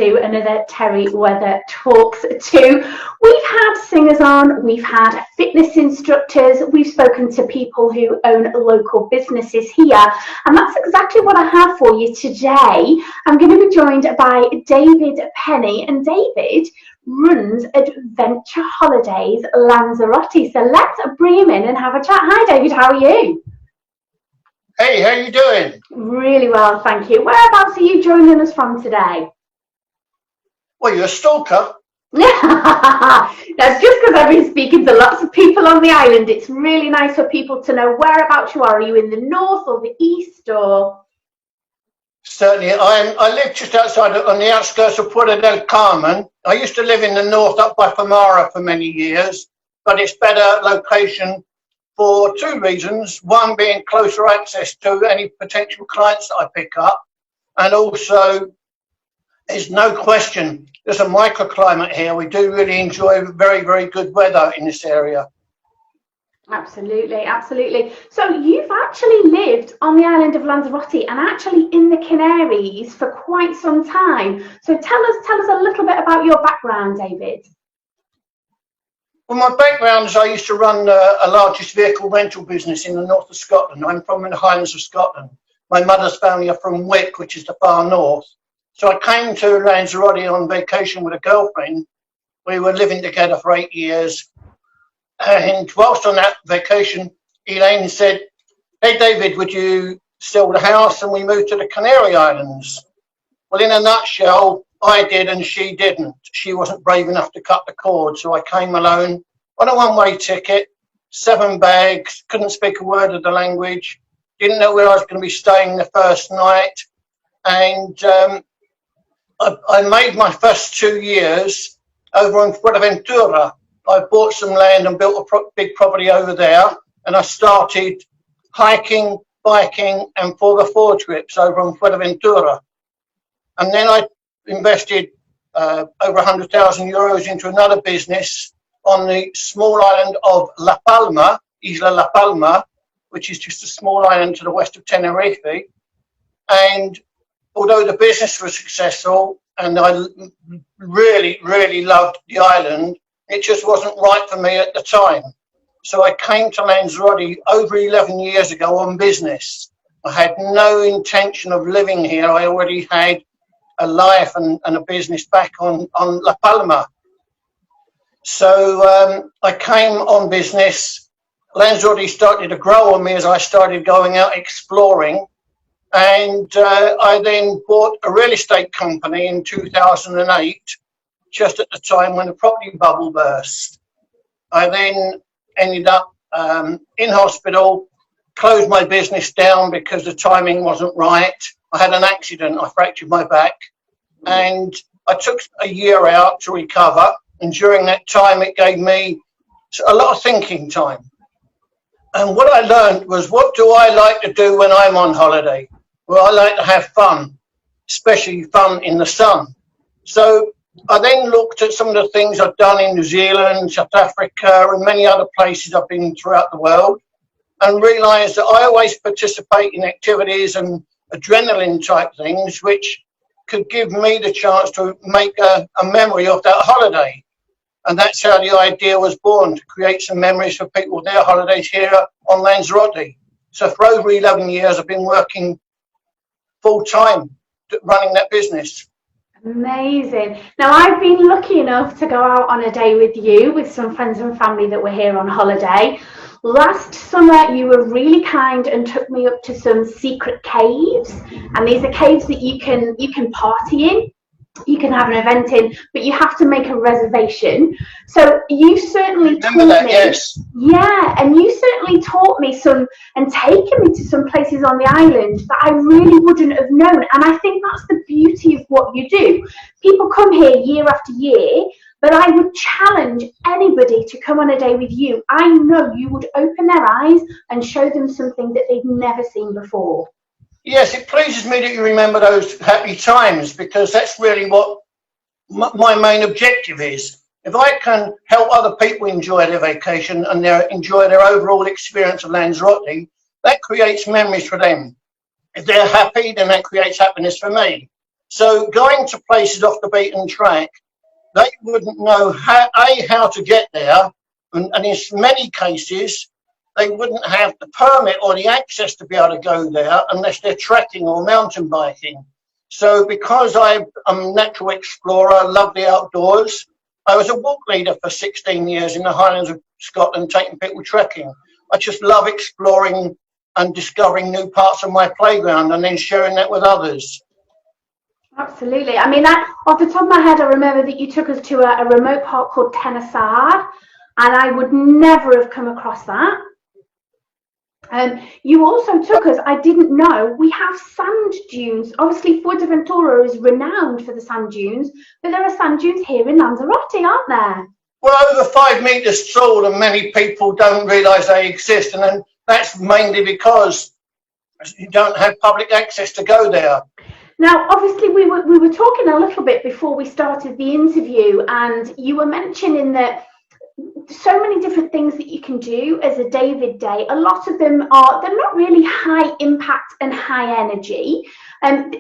to another Terrie Weather Talks 2. We've had singers on, we've had fitness instructors, we've spoken to people who own local businesses here, and that's exactly what I have for you today. I'm going to be joined by David Penney, and David runs Adventure Holidays Lanzarote. So let's bring him in and have a chat. Hi David, how are you? Hey, how you doing? Really well, thank you. Whereabouts are you joining us from today? Well, you're a stalker. That's just because I've been speaking to lots of people on the island. It's really nice for people to know whereabouts you are. Are you in the north or the east or? Certainly, I live just outside, on the outskirts of Puerto del Carmen. I used to live in the north up by Famara for many years, but it's better location for two reasons. One being closer access to any potential clients that I pick up, and also there's no question there's a microclimate here. We do really enjoy very, very good weather in this area. Absolutely, absolutely. So you've actually lived on the island of Lanzarote and actually in the Canaries for quite some time. So tell us a little bit about your background, David. Well, my background is I used to run a largest vehicle rental business in the north of Scotland. I'm from the Highlands of Scotland. My mother's family are from Wick, which is the far north. So I came to Lanzarote on vacation with a girlfriend. We were living together for 8 years. And whilst on that vacation, Elaine said, "Hey, David, would you sell the house and we moved to the Canary Islands?" Well, in a nutshell, I did and she didn't. She wasn't brave enough to cut the cord, so I came alone on a one-way ticket, 7 bags, couldn't speak a word of the language, didn't know where I was going to be staying the first night, and I made my first 2 years over in Fuerteventura. I bought some land and built a big property over there, and I started hiking, biking, and 4x4 trips over in Fuerteventura. And then I invested over 100,000 euros into another business on the small island of La Palma, Isla La Palma, which is just a small island to the west of Tenerife. And although the business was successful and I really, really loved the island, it just wasn't right for me at the time. So I came to Lanzarote over 11 years ago on business. I had no intention of living here. I already had a life and a business back on La Palma. So I came on business. Lanzarote started to grow on me as I started going out exploring. And I then bought a real estate company in 2008, just at the time when the property bubble burst. I then ended up in hospital, closed my business down because the timing wasn't right. I had an accident, I fractured my back, and I took a year out to recover. And during that time, it gave me a lot of thinking time. And what I learned was, what do I like to do when I'm on holiday? Well, I like to have fun, especially fun in the sun. So I then looked at some of the things I've done in New Zealand, South Africa, and many other places I've been throughout the world, and realised that I always participate in activities and adrenaline type things which could give me the chance to make a memory of that holiday. And that's how the idea was born, to create some memories for people, their holidays here on Lanzarote. So for over 11 years, I've been working full time running that business. Amazing. Now, I've been lucky enough to go out on a day with you with some friends and family that were here on holiday. Last summer, you were really kind and took me up to some secret caves, and these are caves that you can party in. You can have an event in, but you have to make a reservation. So you certainly taught me, yes. Yeah, and you certainly taught me some and taken me to some places on the island that I really wouldn't have known. And I think that's the beauty of what you do. People come here year after year, but I would challenge anybody to come on a day with you. I know you would open their eyes and show them something that they've never seen before. Yes, it pleases me that you remember those happy times, because that's really what my main objective is. If I can help other people enjoy their vacation and enjoy their overall experience of Lanzarote, that creates memories for them. If they're happy, then that creates happiness for me. So going to places off the beaten track, they wouldn't know how to get there, and in many cases, they wouldn't have the permit or the access to be able to go there unless they're trekking or mountain biking. So because I'm a natural explorer, love the outdoors, I was a walk leader for 16 years in the Highlands of Scotland, taking people trekking. I just love exploring and discovering new parts of my playground and then sharing that with others. Absolutely. I mean, off the top of my head, I remember that you took us to a remote park called Tenasard, and I would never have come across that. You also took us, I didn't know, we have sand dunes. Obviously, Fuerteventura is renowned for the sand dunes, but there are sand dunes here in Lanzarote, aren't there? Well, over 5 metres tall, and many people don't realise they exist, and then that's mainly because you don't have public access to go there. Now, obviously, we were talking a little bit before we started the interview, and you were mentioning that so many different things that you can do as a David Day. A lot of them they're not really high impact and high energy.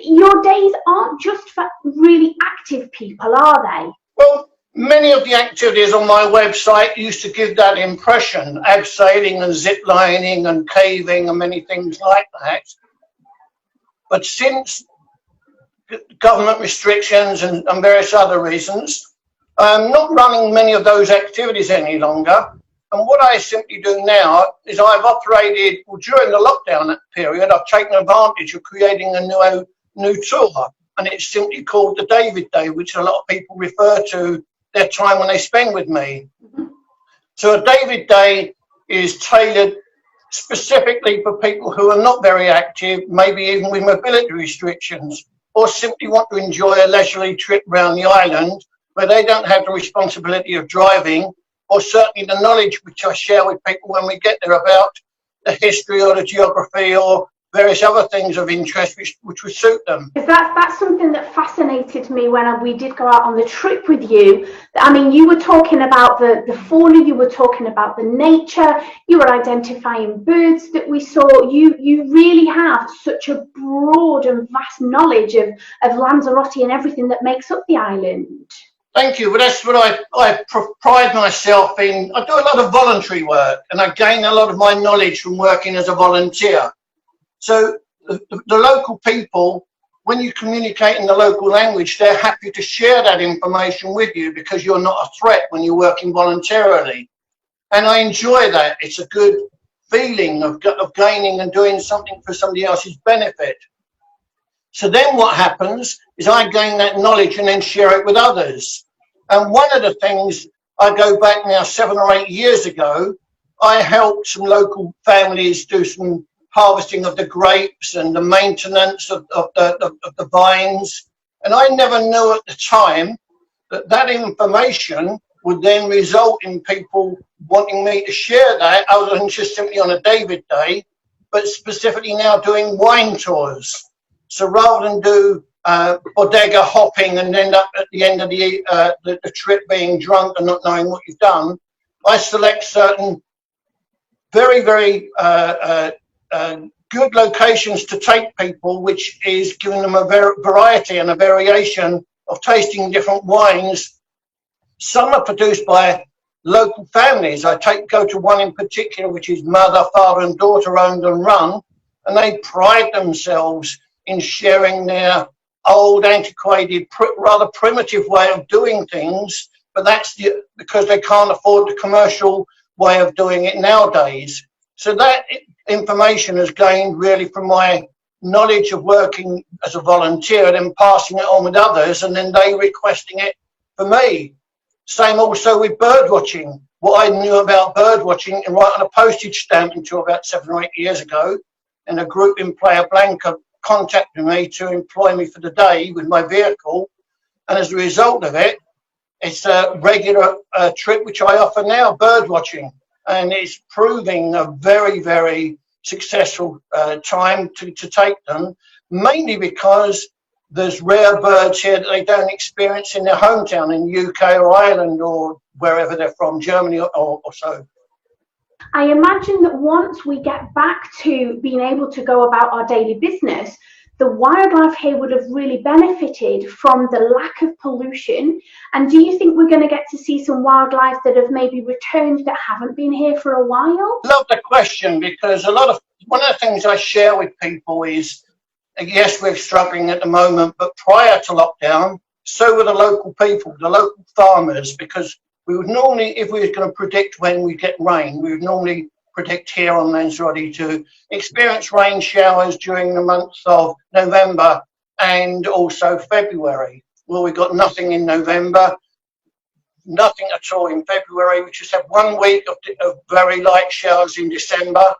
Your days aren't just for really active people, are they? Well, many of the activities on my website used to give that impression, abseiling and zip lining and caving and many things like that. But since government restrictions and various other reasons, I'm not running many of those activities any longer. And what I simply do now is I've operated, well, during the lockdown period, I've taken advantage of creating a new tour. And it's simply called the David Day, which a lot of people refer to their time when they spend with me. So a David Day is tailored specifically for people who are not very active, maybe even with mobility restrictions, or simply want to enjoy a leisurely trip around the island where they don't have the responsibility of driving, or certainly the knowledge which I share with people when we get there about the history or the geography or various other things of interest which would suit them. That's something that fascinated me when we did go out on the trip with you. I mean, you were talking about the fauna, you were talking about the nature, you were identifying birds that we saw. You really have such a broad and vast knowledge of Lanzarote and everything that makes up the island. Thank you. But that's what I pride myself in. I do a lot of voluntary work, and I gain a lot of my knowledge from working as a volunteer. So the local people, when you communicate in the local language, they're happy to share that information with you because you're not a threat when you're working voluntarily. And I enjoy that. It's a good feeling of gaining and doing something for somebody else's benefit. So then what happens is I gain that knowledge and then share it with others. And one of the things, I go back now 7 or 8 years ago, I helped some local families do some harvesting of the grapes and the maintenance of the vines. And I never knew at the time that information would then result in people wanting me to share that, other than just simply on a David Day, but specifically now doing wine tours. So rather than do bodega hopping and end up at the end of the trip being drunk and not knowing what you've done, I select certain very, very good locations to take people, which is giving them a variety and a variation of tasting different wines. Some are produced by local families. I go to one in particular, which is mother, father and daughter owned and run, and they pride themselves in sharing their old, antiquated, rather primitive way of doing things, but that's because they can't afford the commercial way of doing it nowadays. So that information is gained really from my knowledge of working as a volunteer and then passing it on with others, and then they requesting it for me. Same also with bird watching. What I knew about bird watching and right on a postage stamp until about 7 or 8 years ago, and a group in Playa Blanca contacted me to employ me for the day with my vehicle, and as a result of it, it's a regular trip which I offer now, bird watching, and it's proving a very, very successful time to take them, mainly because there's rare birds here that they don't experience in their hometown in the UK or Ireland or wherever they're from, Germany or so. I imagine that once we get back to being able to go about our daily business, the wildlife here would have really benefited from the lack of pollution. And do you think we're going to get to see some wildlife that have maybe returned that haven't been here for a while? Love the question, because one of the things I share with people is, yes, we're struggling at the moment, but prior to lockdown, so were the local people, the local farmers, because we would normally, if we were going to predict when we get rain, we would normally predict here on Lanzarote to experience rain showers during the months of November and also February. Well, we got nothing in November, nothing at all in February. We just had 1 week of very light showers in December.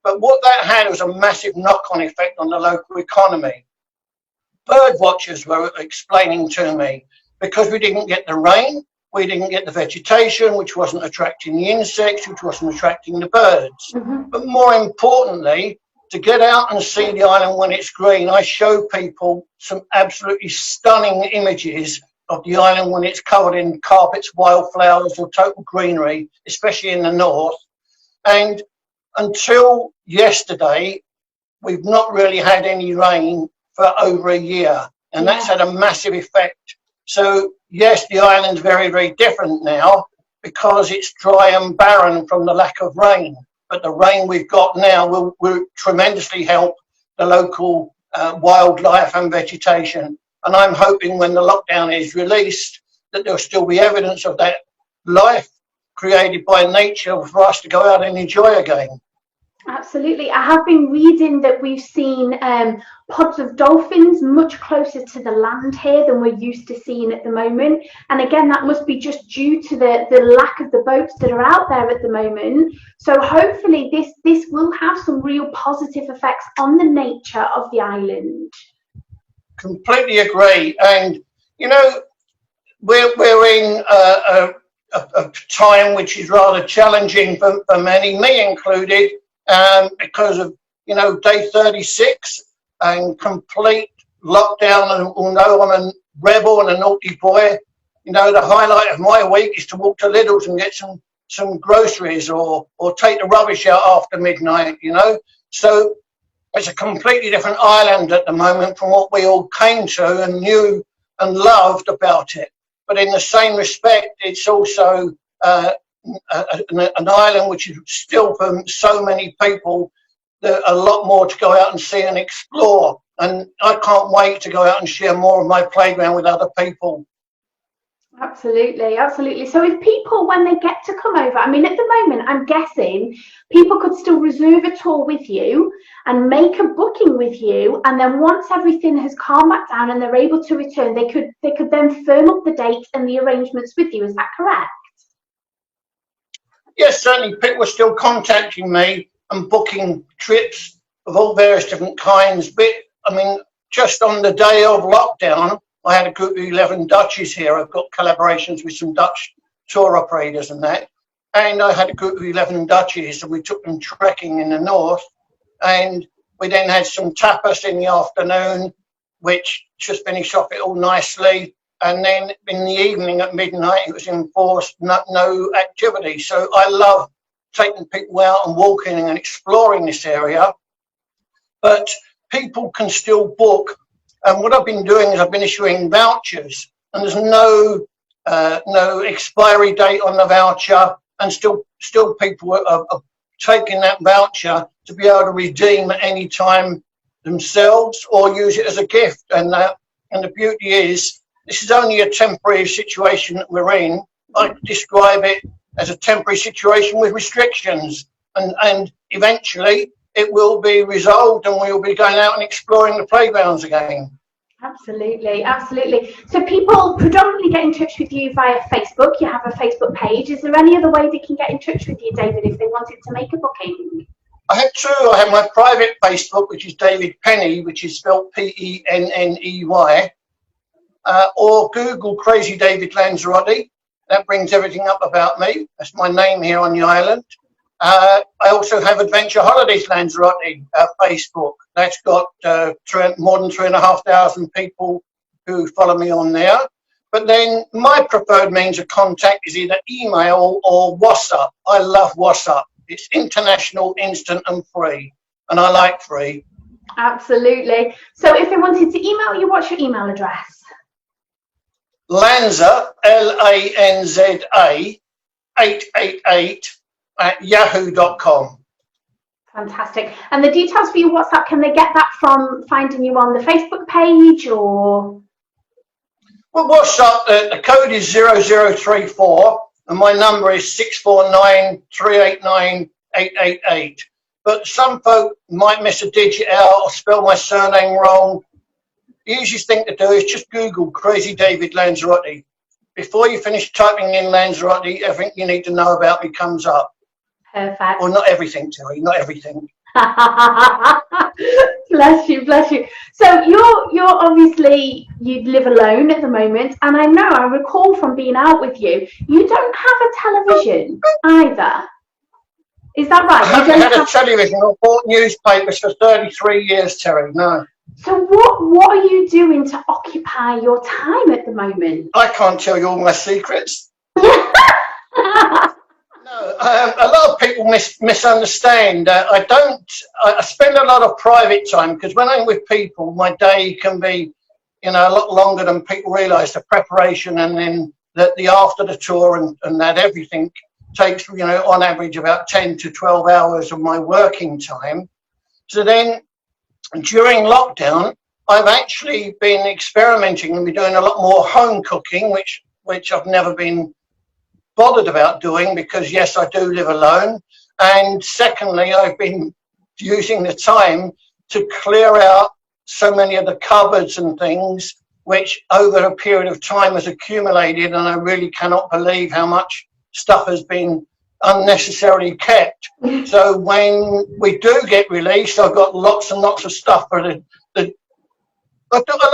But what that had was a massive knock-on effect on the local economy. Bird watchers were explaining to me, because we didn't get the rain, we didn't get the vegetation, which wasn't attracting the insects, which wasn't attracting the birds. But more importantly, to get out and see the island when it's green, I show people some absolutely stunning images of the island when it's covered in carpets, wildflowers, or total greenery, especially in the north. And until yesterday, we've not really had any rain for over a year, and that's had a massive effect. So yes, the island's very, very different now because it's dry and barren from the lack of rain. But the rain we've got now will tremendously help the local wildlife and vegetation. And I'm hoping when the lockdown is released that there'll still be evidence of that life created by nature for us to go out and enjoy again. Absolutely. I have been reading that we've seen pods of dolphins much closer to the land here than we're used to seeing at the moment. And again, that must be just due to the lack of the boats that are out there at the moment. So hopefully this will have some real positive effects on the nature of the island. Completely agree. And, you know, we're in a time which is rather challenging for many, me included, because of, you know, day 36 and complete lockdown. And although I'm a rebel and a naughty boy, you know, the highlight of my week is to walk to Lidl's and get some groceries or take the rubbish out after midnight, you know. So it's a completely different island at the moment from what we all came to and knew and loved about it. But in the same respect, it's also an island which is still, for so many people, a lot more to go out and see and explore. And I can't wait to go out and share more of my playground with other people. Absolutely, absolutely. So if people, when they get to come over, I mean, at the moment, I'm guessing people could still reserve a tour with you and make a booking with you, and then once everything has calmed back down and they're able to return, they could then firm up the date and the arrangements with you. Is that correct? Yes, certainly. People are still contacting me and booking trips of all various different kinds. But I mean, just on the day of lockdown, I had a group of 11 Dutchies here. I've got collaborations with some Dutch tour operators and that. And I had a group of 11 Dutchies, and we took them trekking in the north. And we then had some tapas in the afternoon, which just finished off it all nicely. And then in the evening at midnight, it was enforced no activity. So I love taking people out and walking and exploring this area. But people can still book. And what I've been doing is I've been issuing vouchers, and there's no expiry date on the voucher, and still people are taking that voucher to be able to redeem at any time themselves or use it as a gift. And the beauty is, this is only a temporary situation that we're in. I describe it as a temporary situation with restrictions, and eventually it will be resolved and we'll be going out and exploring the playgrounds again. Absolutely, absolutely. So people predominantly get in touch with you via Facebook. You have a Facebook page. Is there any other way they can get in touch with you, David, if they wanted to make a booking? I have two. I have my private Facebook, which is David Penney, which is spelled Penney, or Google Crazy David Lanzarote. That brings everything up about me. That's my name here on the island. I also have Adventure Holidays Lanzarote Facebook. That's got more than 3,500 people who follow me on there. But then my preferred means of contact is either email or WhatsApp. I love WhatsApp. It's international, instant and free. And I like free. Absolutely. So if they wanted to email you, what's your email address? Lanza, Lanza 888 at yahoo.com. Fantastic. And the details for your WhatsApp, can they get that from finding you on the Facebook page or? Well, WhatsApp, the code is 0034 and my number is 649 389 888. But some folk might miss a digit out or spell my surname wrong. The easiest thing to do is just Google Crazy David Lanzarote. Before you finish typing in Lanzarote, everything you need to know about me comes up. Perfect. Well, not everything, Terry, not everything. Bless you, bless you. So you're obviously, you live alone at the moment, and I recall from being out with you, you don't have a television either. Is that right? I haven't had a television or bought newspapers for 33 years, Terry, no. So what are you doing to occupy your time at the moment? I can't tell you all my secrets. No, a lot of people misunderstand. I spend a lot of private time because when I'm with people, my day can be, a lot longer than people realise. The preparation and then the after the tour and that everything takes, on average about 10 to 12 hours of my working time. So then during lockdown, I've actually been experimenting and been doing a lot more home cooking, which I've never been bothered about doing because yes, I do live alone, and secondly, I've been using the time to clear out so many of the cupboards and things which over a period of time has accumulated, and I really cannot believe how much stuff has been unnecessarily kept. So when we do get released, I've got lots and lots of stuff for I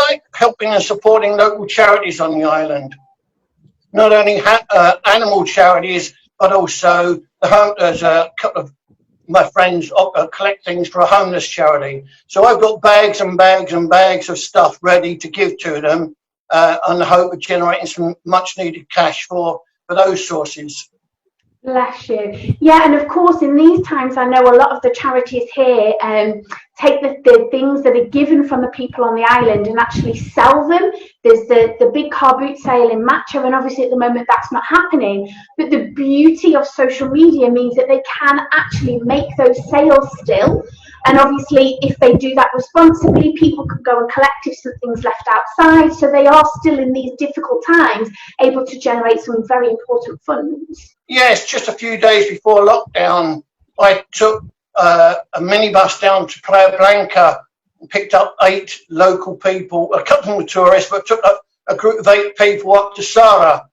like helping and supporting local charities on the island. Not only animal charities, but also there's a couple of my friends collect things for a homeless charity. So I've got bags and bags and bags of stuff ready to give to them on the hope of generating some much needed cash for those sources. Bless you. Yeah, and of course, in these times, I know a lot of the charities here take the things that are given from the people on the island and actually sell them. There's the big car boot sale in Matcha, and obviously at the moment that's not happening. But the beauty of social media means that they can actually make those sales still. And obviously, if they do that responsibly, people can go and collect if something's left outside. So they are still in these difficult times able to generate some very important funds. Yes, just a few days before lockdown, I took a minibus down to Playa Blanca and picked up 8 local people, a couple were tourists, but took a group of 8 people up to Sara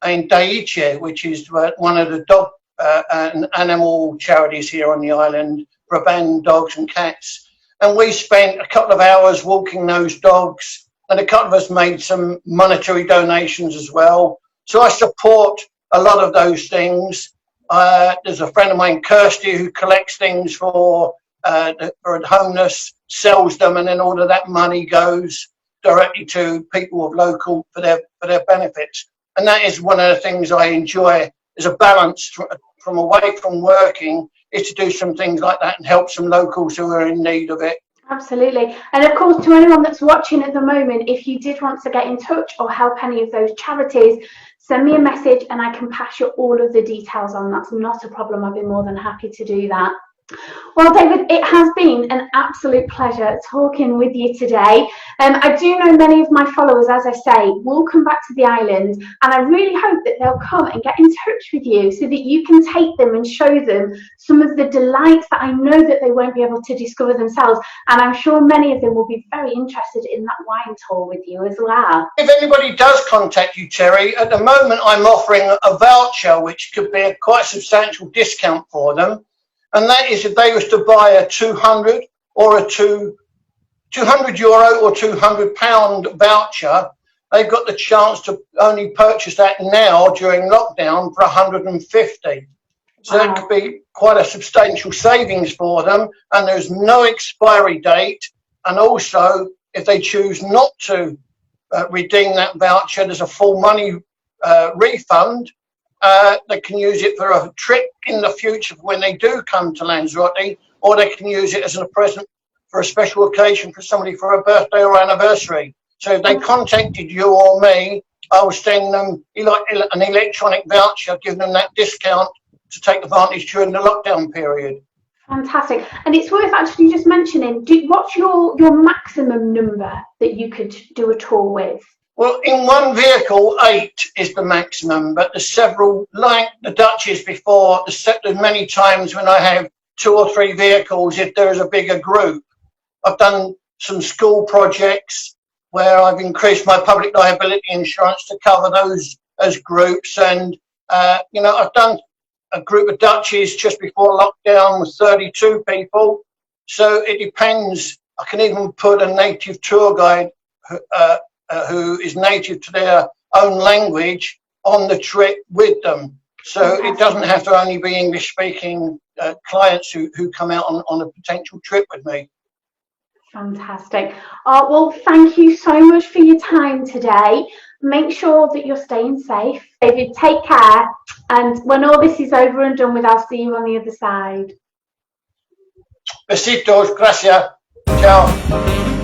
in Daiche, which is one of the dog and animal charities here on the island for abandoned dogs and cats. And we spent a couple of hours walking those dogs, and a couple of us made some monetary donations as well. So I support a lot of those things. There's a friend of mine, Kirsty, who collects things for the homeless, sells them, and then all of that money goes directly to people of local for their benefits. And that is one of the things I enjoy. Is a balance from away from working is to do some things like that and help some locals who are in need of it. Absolutely. And of course, to anyone that's watching at the moment, if you did want to get in touch or help any of those charities, send me a message and I can pass you all of the details on. That's not a problem. I'd be more than happy to do that. Well, David, it has been an absolute pleasure talking with you today. I do know many of my followers, as I say, will come back to the island, and I really hope that they'll come and get in touch with you so that you can take them and show them some of the delights that I know that they won't be able to discover themselves. And I'm sure many of them will be very interested in that wine tour with you as well. If anybody does contact you, Terry, at the moment I'm offering a voucher which could be a quite substantial discount for them. And that is if they was to buy a 200 or a €200 or £200 voucher, they've got the chance to only purchase that now during lockdown for 150. So that could be quite a substantial savings for them, and there's no expiry date. And also, if they choose not to redeem that voucher, there's a full money refund. They can use it for a trip in the future when they do come to Lanzarote, or they can use it as a present for a special occasion for somebody for a birthday or anniversary. So if they contacted you or me, I will send them an electronic voucher, giving them that discount to take advantage during the lockdown period. Fantastic. And it's worth actually just mentioning, what's your maximum number that you could do a tour with? Well, in one vehicle, 8 is the maximum, but there's several, like the Dutchies before, there's many times when I have 2 or 3 vehicles if there is a bigger group. I've done some school projects where I've increased my public liability insurance to cover those groups. And, I've done a group of Dutchies just before lockdown with 32 people. So it depends. I can even put a native tour guide who is native to their own language on the trip with them. So it doesn't have to only be English-speaking clients who come out on a potential trip with me. Fantastic. Well, thank you so much for your time today. Make sure that you're staying safe. David, take care. And when all this is over and done with, I'll see you on the other side. Besitos, gracias. Ciao.